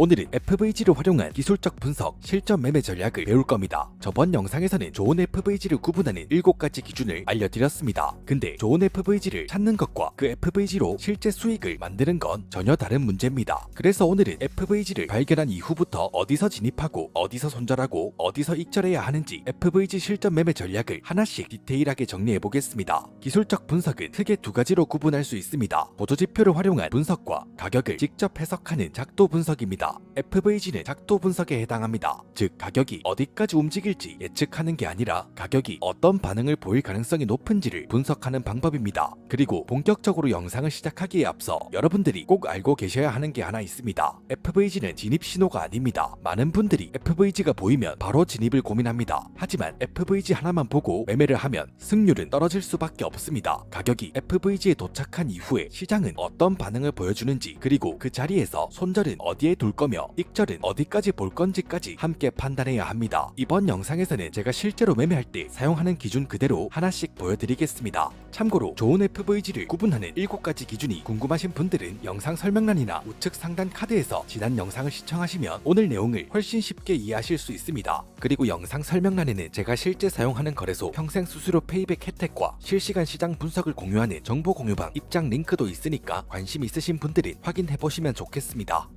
오늘은 FVG를 활용한 기술적 분석, 실전 매매 전략을 배울 겁니다. 저번 영상에서는 좋은 FVG를 구분하는 7가지 기준을 알려드렸습니다. 근데 좋은 FVG를 찾는 것과 그 FVG로 실제 수익을 만드는 건 전혀 다른 문제입니다. 그래서 오늘은 FVG를 발견한 이후부터 어디서 진입하고 어디서 손절하고 어디서 익절해야 하는지 FVG 실전 매매 전략을 하나씩 디테일하게 정리해보겠습니다. 기술적 분석은 크게 2가지로 구분할 수 있습니다. 보조지표를 활용한 분석과 가격을 직접 해석하는 작도 분석입니다. FVG는 작도 분석에 해당합니다. 즉 가격이 어디까지 움직일지 예측하는 게 아니라 가격이 어떤 반응을 보일 가능성이 높은지를 분석하는 방법입니다. 그리고 본격적으로 영상을 시작하기에 앞서 여러분들이 꼭 알고 계셔야 하는 게 하나 있습니다. FVG는 진입 신호가 아닙니다. 많은 분들이 FVG가 보이면 바로 진입을 고민합니다. 하지만 FVG 하나만 보고 매매를 하면 승률은 떨어질 수밖에 없습니다. 가격이 FVG에 도착한 이후에 시장은 어떤 반응을 보여주는지, 그리고 그 자리에서 손절은 어디에 둘 거며 익절은 어디까지 볼 건지까지 함께 판단해야 합니다. 이번 영상에서는 제가 실제로 매매할 때 사용하는 기준 그대로 하나씩 보여드리겠습니다. 참고로 좋은 FVG를 구분하는 7가지 기준이 궁금하신 분들은 영상 설명란이나 우측 상단 카드에서 지난 영상을 시청하시면 오늘 내용을 훨씬 쉽게 이해하실 수 있습니다. 그리고 영상 설명란에는 제가 실제 사용하는 거래소 평생 수수료 페이백 혜택과 실시간 시장 분석을 공유하는 정보 공유방 입장 링크도 있으니까 관심 있으신 분들은 확인해보시면 좋겠습니다.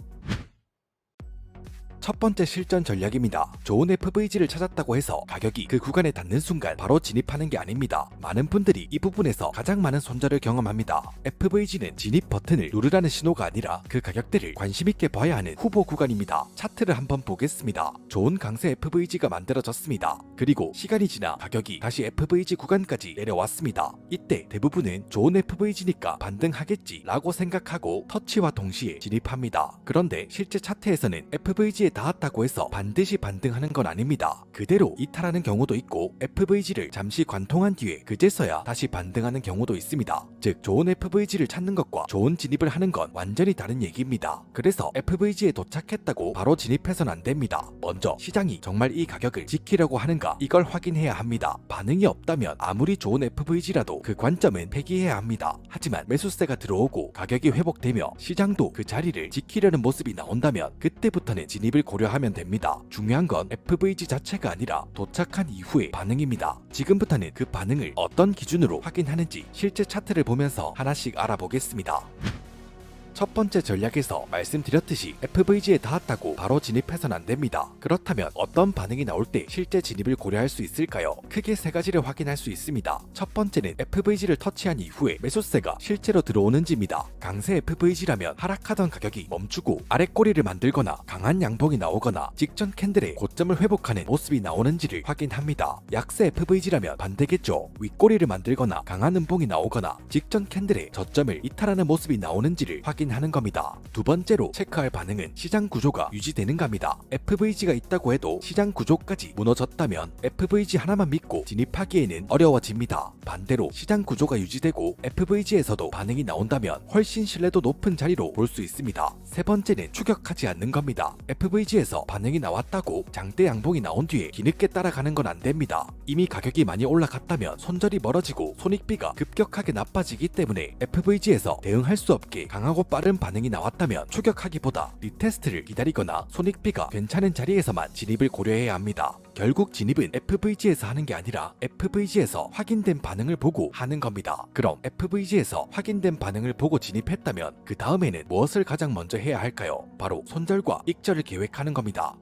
첫 번째 실전 전략입니다. 좋은 FVG를 찾았다고 해서 가격이 그 구간에 닿는 순간 바로 진입하는 게 아닙니다. 많은 분들이 이 부분에서 가장 많은 손절을 경험합니다. FVG는 진입 버튼을 누르라는 신호가 아니라 그 가격대를 관심있게 봐야 하는 후보 구간입니다. 차트를 한번 보겠습니다. 좋은 강세 FVG가 만들어졌습니다. 그리고 시간이 지나 가격이 다시 FVG 구간까지 내려왔습니다. 이때 대부분은 좋은 FVG니까 반등하겠지 라고 생각하고 터치와 동시에 진입합니다. 그런데 실제 차트에서는 FVG에 닿았다고 해서 반드시 반등하는 건 아닙니다. 그대로 이탈하는 경우도 있고 FVG를 잠시 관통한 뒤에 그제서야 다시 반등하는 경우도 있습니다. 즉 좋은 FVG를 찾는 것과 좋은 진입을 하는 건 완전히 다른 얘기입니다. 그래서 FVG에 도착했다고 바로 진입해선 안 됩니다. 먼저 시장이 정말 이 가격을 지키려고 하는가, 이걸 확인해야 합니다. 반응이 없다면 아무리 좋은 FVG라도 그 관점은 폐기해야 합니다. 하지만 매수세가 들어오고 가격이 회복되며 시장도 그 자리를 지키려는 모습이 나온다면 그때부터는 진입을 고려하면 됩니다. 중요한 건 FVG 자체가 아니라 도착한 이후의 반응입니다. 지금부터는 그 반응을 어떤 기준으로 확인하는지 실제 차트를 보면서 하나씩 알아보겠습니다. 첫 번째 전략에서 말씀드렸듯이 FVG에 닿았다고 바로 진입해선 안 됩니다. 그렇다면 어떤 반응이 나올 때 실제 진입을 고려할 수 있을까요? 크게 3가지를 확인할 수 있습니다. 첫 번째는 FVG를 터치한 이후에 매수세가 실제로 들어오는지입니다. 강세 FVG라면 하락하던 가격이 멈추고 아랫꼬리를 만들거나 강한 양봉이 나오거나 직전 캔들의 고점을 회복하는 모습이 나오는지를 확인합니다. 약세 FVG라면 반대겠죠. 윗꼬리를 만들거나 강한 음봉이 나오거나 직전 캔들의 저점을 이탈하는 모습이 나오는지를 하는 겁니다. 두 번째로 체크할 반응은 시장 구조가 유지되는가입니다. FVG가 있다고 해도 시장 구조까지 무너졌다면 FVG 하나만 믿고 진입하기에는 어려워집니다. 반대로 시장 구조가 유지되고 FVG에서도 반응이 나온다면 훨씬 신뢰도 높은 자리로 볼 수 있습니다. 세 번째는 추격하지 않는 겁니다. FVG에서 반응이 나왔다고 장대 양봉이 나온 뒤에 뒤늦게 따라가는 건 안 됩니다. 이미 가격이 많이 올라갔다면 손절이 멀어지고 손익비가 급격하게 나빠지기 때문에 FVG에서 대응할 수 없게 강하고 빠른 반응이 나왔다면 추격하기보다 리테스트를 기다리거나 손익비가 괜찮은 자리에서만 진입을 고려해야 합니다. 결국 진입은 FVG에서 하는 게 아니라 FVG에서 확인된 반응을 보고 하는 겁니다. 그럼 FVG에서 확인된 반응을 보고 진입했다면 그 다음에는 무엇을 가장 먼저 해야 할까요? 바로 손절과 익절을 계획하는 겁니다.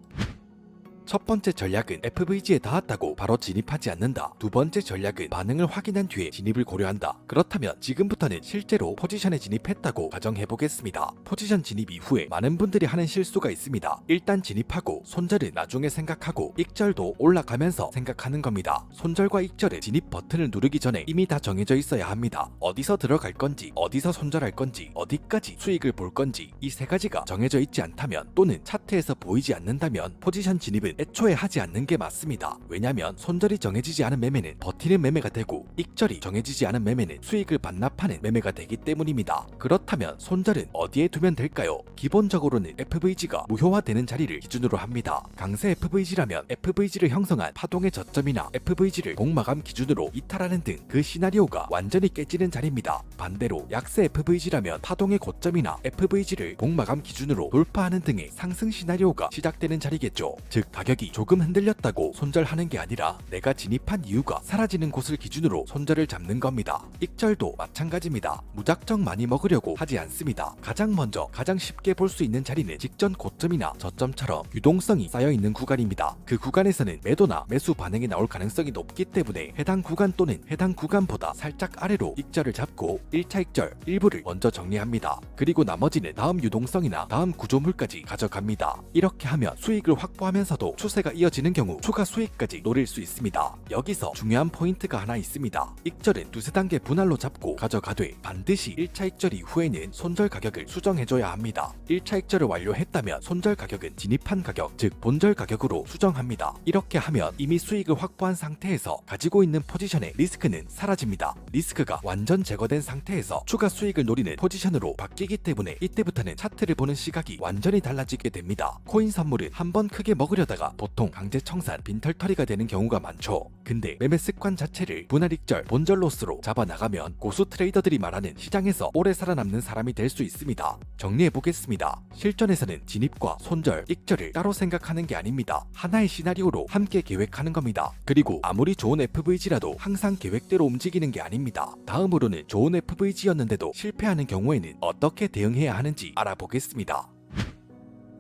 첫 번째 전략은 FVG에 닿았다고 바로 진입하지 않는다. 두 번째 전략은 반응을 확인한 뒤에 진입을 고려한다. 그렇다면 지금부터는 실제로 포지션에 진입했다고 가정해보겠습니다. 포지션 진입 이후에 많은 분들이 하는 실수가 있습니다. 일단 진입하고 손절은 나중에 생각하고 익절도 올라가면서 생각하는 겁니다. 손절과 익절의 진입 버튼을 누르기 전에 이미 다 정해져 있어야 합니다. 어디서 들어갈 건지, 어디서 손절할 건지, 어디까지 수익을 볼 건지 이 3가지가 정해져 있지 않다면 또는 차트에서 보이지 않는다면 포지션 진입은 손절은 애초에 하지 않는 게 맞습니다. 왜냐면 손절이 정해지지 않은 매매는 버티는 매매가 되고 익절이 정해지지 않은 매매는 수익을 반납하는 매매가 되기 때문입니다. 그렇다면 손절은 어디에 두면 될까요? 기본적으로는 FVG가 무효화되는 자리를 기준으로 합니다. 강세 FVG라면 FVG를 형성한 파동의 저점이나 FVG를 공마감 기준으로 이탈하는 등 그 시나리오가 완전히 깨지는 자리입니다. 반대로 약세 FVG라면 파동의 고점이나 FVG를 공마감 기준으로 돌파하는 등의 상승 시나리오가 시작되는 자리겠죠. 즉 가격이 조금 흔들렸다고 손절하는 게 아니라 내가 진입한 이유가 사라지는 곳을 기준으로 손절을 잡는 겁니다. 익절도 마찬가지입니다. 무작정 많이 먹으려고 하지 않습니다. 가장 먼저 가장 쉽게 볼 수 있는 자리는 직전 고점이나 저점처럼 유동성이 쌓여있는 구간입니다. 그 구간에서는 매도나 매수 반응이 나올 가능성이 높기 때문에 해당 구간 또는 해당 구간보다 살짝 아래로 익절을 잡고 1차 익절 일부를 먼저 정리합니다. 그리고 나머지는 다음 유동성이나 다음 구조물까지 가져갑니다. 이렇게 하면 수익을 확보하면서도 추세가 이어지는 경우 추가 수익까지 노릴 수 있습니다. 여기서 중요한 포인트가 하나 있습니다. 익절은 두세 단계 분할로 잡고 가져가되 반드시 1차 익절 이후에는 손절 가격을 수정해줘야 합니다. 1차 익절을 완료했다면 손절 가격은 진입한 가격, 즉 본절 가격으로 수정합니다. 이렇게 하면 이미 수익을 확보한 상태에서 가지고 있는 포지션의 리스크는 사라집니다. 리스크가 완전 제거된 상태에서 추가 수익을 노리는 포지션으로 바뀌기 때문에 이때부터는 차트를 보는 시각이 완전히 달라지게 됩니다. 코인 선물은 한번 크게 먹으려다가 보통 강제 청산, 빈털터리가 되는 경우가 많죠. 근데 매매 습관 자체를 분할 익절, 본절 로스로 잡아나가면 고수 트레이더들이 말하는 시장에서 오래 살아남는 사람이 될 수 있습니다. 정리해보겠습니다. 실전에서는 진입과 손절, 익절을 따로 생각하는 게 아닙니다. 하나의 시나리오로 함께 계획하는 겁니다. 그리고 아무리 좋은 FVG라도 항상 계획대로 움직이는 게 아닙니다. 다음으로는 좋은 FVG였는데도 실패하는 경우에는 어떻게 대응해야 하는지 알아보겠습니다.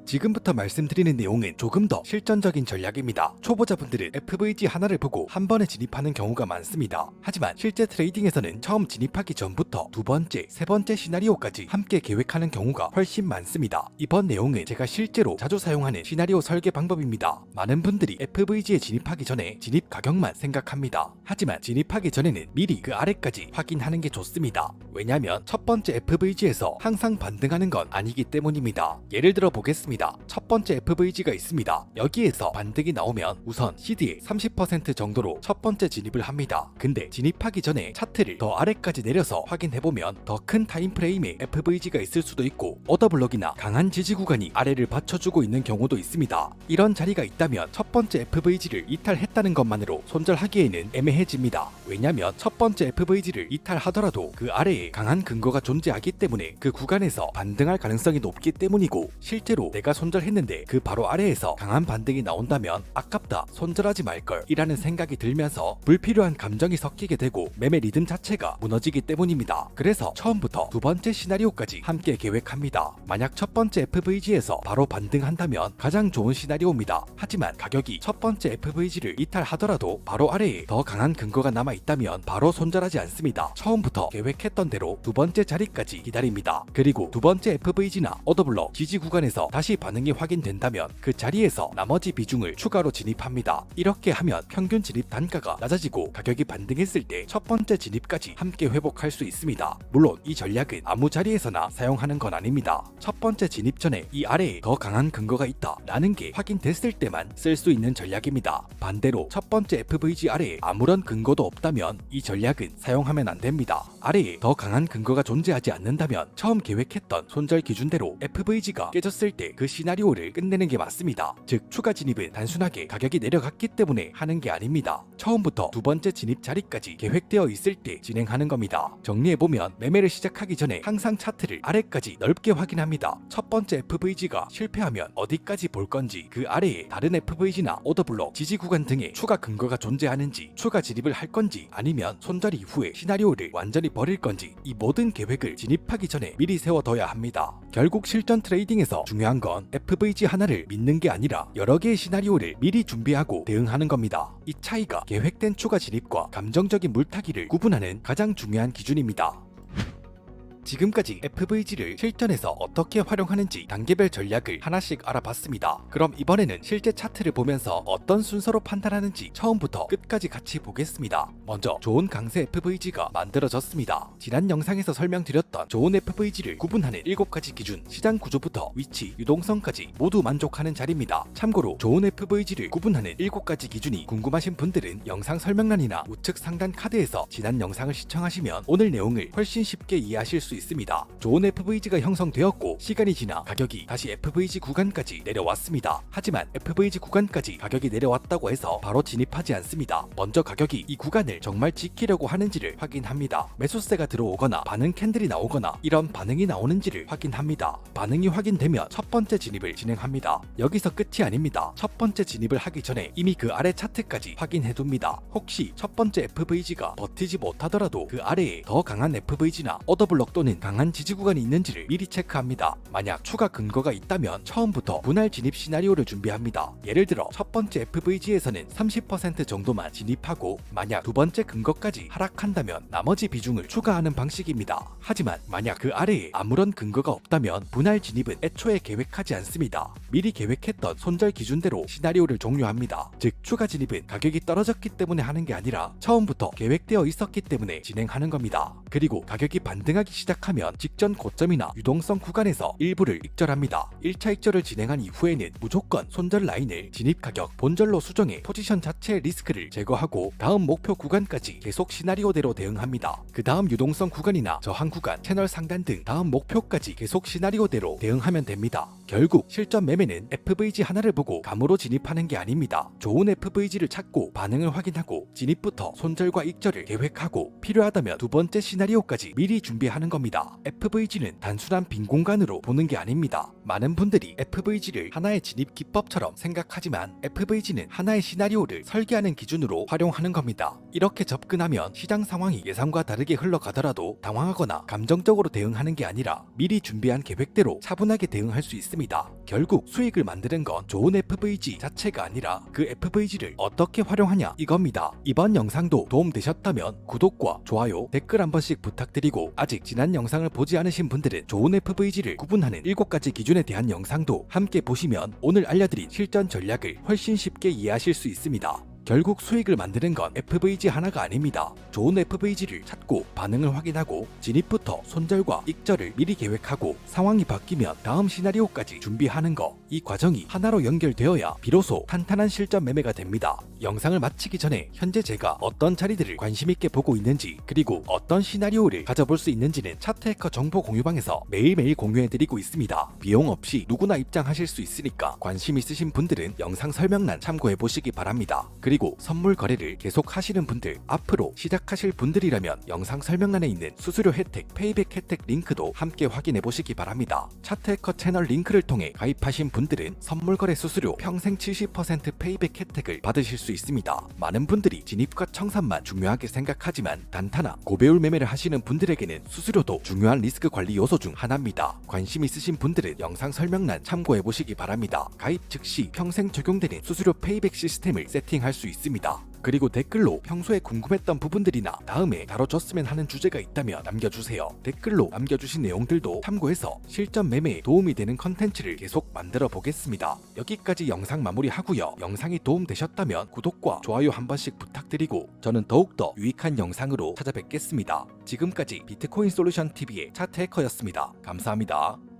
지금부터 말씀드리는 내용은 조금 더 실전적인 전략입니다. 초보자분들은 FVG 하나를 보고 한 번에 진입하는 경우가 많습니다. 하지만 실제 트레이딩에서는 처음 진입하기 전부터 두 번째, 세 번째 시나리오까지 함께 계획하는 경우가 훨씬 많습니다. 이번 내용은 제가 실제로 자주 사용하는 시나리오 설계 방법입니다. 많은 분들이 FVG에 진입하기 전에 진입 가격만 생각합니다. 하지만 진입하기 전에는 미리 그 아래까지 확인하는 게 좋습니다. 왜냐하면 첫 번째 FVG에서 항상 반등하는 건 아니기 때문입니다. 예를 들어 보겠습니다. 첫 번째 FVG가 있습니다. 여기에서 반등이 나오면 우선 CD의 30% 정도로 첫 번째 진입을 합니다. 근데 진입하기 전에 차트를 더 아래까지 내려서 확인해보면 더 큰 타임프레임의 FVG가 있을 수도 있고 오더블록이나 강한 지지 구간이 아래를 받쳐주고 있는 경우도 있습니다. 이런 자리가 있다면 첫 번째 FVG를 이탈했다는 것만으로 손절하기에는 애매해집니다. 왜냐면 첫 번째 FVG를 이탈하더라도 그 아래에 강한 근거가 존재하기 때문에 그 구간에서 반등할 가능성이 높기 때문이고 실제로 내가 손절했는데 그 바로 아래에서 강한 반등이 나온다면 아깝다, 손절하지 말걸 이라는 생각이 들면서 불필요한 감정이 섞이게 되고 매매 리듬 자체가 무너지기 때문입니다. 그래서 처음부터 두 번째 시나리오까지 함께 계획합니다. 만약 첫 번째 FVG에서 바로 반등한다면 가장 좋은 시나리오입니다. 하지만 가격이 첫 번째 FVG를 이탈하더라도 바로 아래에 더 강한 근거가 남아있다면 바로 손절하지 않습니다. 처음부터 계획했던 대로 두 번째 자리까지 기다립니다. 그리고 두 번째 FVG나 오더블록 지지 구간에서 다시 반응이 확인된다면 그 자리에서 나머지 비중을 추가로 진입합니다. 이렇게 하면 평균 진입 단가가 낮아지고 가격이 반등했을 때 첫 번째 진입까지 함께 회복할 수 있습니다. 물론 이 전략은 아무 자리에서나 사용하는 건 아닙니다. 첫 번째 진입 전에 이 아래에 더 강한 근거가 있다 라는 게 확인됐을 때만 쓸 수 있는 전략입니다. 반대로 첫 번째 FVG 아래에 아무런 근거도 없다면 이 전략은 사용하면 안 됩니다. 아래에 더 강한 근거가 존재하지 않는다면 처음 계획했던 손절 기준대로 FVG가 깨졌을 때 그 시나리오를 끝내는 게 맞습니다. 즉 추가 진입은 단순하게 가격이 내려갔기 때문에 하는 게 아닙니다. 처음부터 두 번째 진입 자리까지 계획되어 있을 때 진행하는 겁니다. 정리해보면 매매를 시작하기 전에 항상 차트를 아래까지 넓게 확인합니다. 첫 번째 FVG가 실패하면 어디까지 볼 건지, 그 아래에 다른 FVG나 오더블록, 지지 구간 등의 추가 근거가 존재하는지, 추가 진입을 할 건지 아니면 손절 이후에 시나리오를 완전히 버릴 건지, 이 모든 계획을 진입하기 전에 미리 세워둬야 합니다. 결국 실전 트레이딩에서 중요한 건 FVG 하나를 믿는 게 아니라 여러 개의 시나리오를 미리 준비하고 대응하는 겁니다. 이 차이가 계획된 추가 진입과 감정적인 물타기를 구분하는 가장 중요한 기준입니다. 지금까지 FVG를 실전에서 어떻게 활용하는지 단계별 전략을 하나씩 알아봤습니다. 그럼 이번에는 실제 차트를 보면서 어떤 순서로 판단하는지 처음부터 끝까지 같이 보겠습니다. 먼저 좋은 강세 FVG가 만들어졌습니다. 지난 영상에서 설명드렸던 좋은 FVG를 구분하는 7가지 기준, 시장 구조부터 위치, 유동성까지 모두 만족하는 자리입니다. 참고로 좋은 FVG를 구분하는 7가지 기준이 궁금하신 분들은 영상 설명란이나 우측 상단 카드에서 지난 영상을 시청하시면 오늘 내용을 훨씬 쉽게 이해하실 수 있습니다. 좋은 FVG가 형성되었고 시간이 지나 가격이 다시 FVG 구간까지 내려왔습니다. 하지만 FVG 구간까지 가격이 내려왔다고 해서 바로 진입하지 않습니다. 먼저 가격이 이 구간을 정말 지키려고 하는지를 확인합니다. 매수세가 들어오거나 반응 캔들이 나오거나 이런 반응이 나오는지를 확인합니다. 반응이 확인되면 첫 번째 진입을 진행합니다. 여기서 끝이 아닙니다. 첫 번째 진입을 하기 전에 이미 그 아래 차트까지 확인해둡니다. 혹시 첫 번째 FVG가 버티지 못하더라도 그 아래에 더 강한 FVG나 오더블록 또는 강한 지지 구간이 있는지를 미리 체크합니다. 만약 추가 근거가 있다면 처음부터 분할 진입 시나리오를 준비합니다. 예를 들어 첫 번째 FVG에서는 30% 정도만 진입하고 만약 두 번째 근거까지 하락한다면 나머지 비중을 추가하는 방식입니다. 하지만 만약 그 아래에 아무런 근거가 없다면 분할 진입은 애초에 계획하지 않습니다. 미리 계획했던 손절 기준대로 시나리오를 종료합니다. 즉 추가 진입은 가격이 떨어졌기 때문에 하는 게 아니라 처음부터 계획되어 있었기 때문에 진행하는 겁니다. 그리고 가격이 반등하기 시작하면 직전 고점이나 유동성 구간에서 일부를 익절합니다. 1차 익절을 진행한 이후에는 무조건 손절 라인을 진입 가격 본절로 수정해 포지션 자체의 리스크를 제거하고 다음 목표 구간까지 계속 시나리오대로 대응합니다. 그 다음 유동성 구간이나 저항 구간, 채널 상단 등 다음 목표까지 계속 시나리오대로 대응하면 됩니다. 결국 실전 매매는 FVG 하나를 보고 감으로 진입하는 게 아닙니다. 좋은 FVG를 찾고 반응을 확인하고 진입부터 손절과 익절을 계획하고 필요하다면 두 번째 시나리오까지 미리 준비하는 겁니다. FVG는 단순한 빈 공간으로 보는 게 아닙니다. 많은 분들이 FVG를 하나의 진입 기법처럼 생각하지만 FVG는 하나의 시나리오를 설계하는 기준으로 활용하는 겁니다. 이렇게 접근하면 시장 상황이 예상과 다르게 흘러가더라도 당황하거나 감정적으로 대응하는 게 아니라 미리 준비한 계획대로 차분하게 대응할 수 있습니다. 결국 수익을 만드는 건 좋은 FVG 자체가 아니라 그 FVG를 어떻게 활용하냐 이겁니다. 이번 영상도 도움되셨다면 구독과 좋아요, 댓글 한 번씩 부탁드리고 아직 지난 영상을 보지 않으신 분들은 좋은 FVG를 구분하는 7가지 기준에 대한 영상도 함께 보시면 오늘 알려드린 실전 전략을 훨씬 쉽게 이해하실 수 있습니다. 결국 수익을 만드는 건 FVG 하나가 아닙니다. 좋은 FVG를 찾고 반응을 확인하고 진입부터 손절과 익절을 미리 계획하고 상황이 바뀌면 다음 시나리오까지 준비하는 거, 이 과정이 하나로 연결되어야 비로소 탄탄한 실전 매매가 됩니다. 영상을 마치기 전에 현재 제가 어떤 자리들을 관심있게 보고 있는지 그리고 어떤 시나리오를 가져볼 수 있는지는 차트해커 정보 공유방에서 매일매일 공유해드리고 있습니다. 비용 없이 누구나 입장하실 수 있으니까 관심 있으신 분들은 영상 설명란 참고해보시기 바랍니다. 그리고 선물 거래를 계속 하시는 분들, 앞으로 시작하실 분들이라면 영상 설명란에 있는 수수료 혜택, 페이백 혜택 링크도 함께 확인해 보시기 바랍니다. 차트해커 채널 링크를 통해 가입하신 분들은 선물 거래 수수료 평생 70% 페이백 혜택을 받으실 수 있습니다. 많은 분들이 진입과 청산만 중요하게 생각하지만 단타나 고배율 매매를 하시는 분들에게는 수수료도 중요한 리스크 관리 요소 중 하나입니다. 관심 있으신 분들은 영상 설명란 참고해 보시기 바랍니다. 가입 즉시 평생 적용되는 수수료 페이백 시스템을 세팅할 수 있습니다. 그리고 댓글로 평소에 궁금했던 부분들이나 다음에 다뤄줬으면 하는 주제가 있다면 남겨주세요. 댓글로 남겨주신 내용들도 참고해서 실전 매매에 도움이 되는 컨텐츠를 계속 만들어 보겠습니다. 여기까지 영상 마무리하고요. 영상이 도움되셨다면 구독과 좋아요 한 번씩 부탁드리고 저는 더욱더 유익한 영상으로 찾아뵙겠습니다. 지금까지 비트코인 솔루션 TV의 차트해커였습니다. 감사합니다.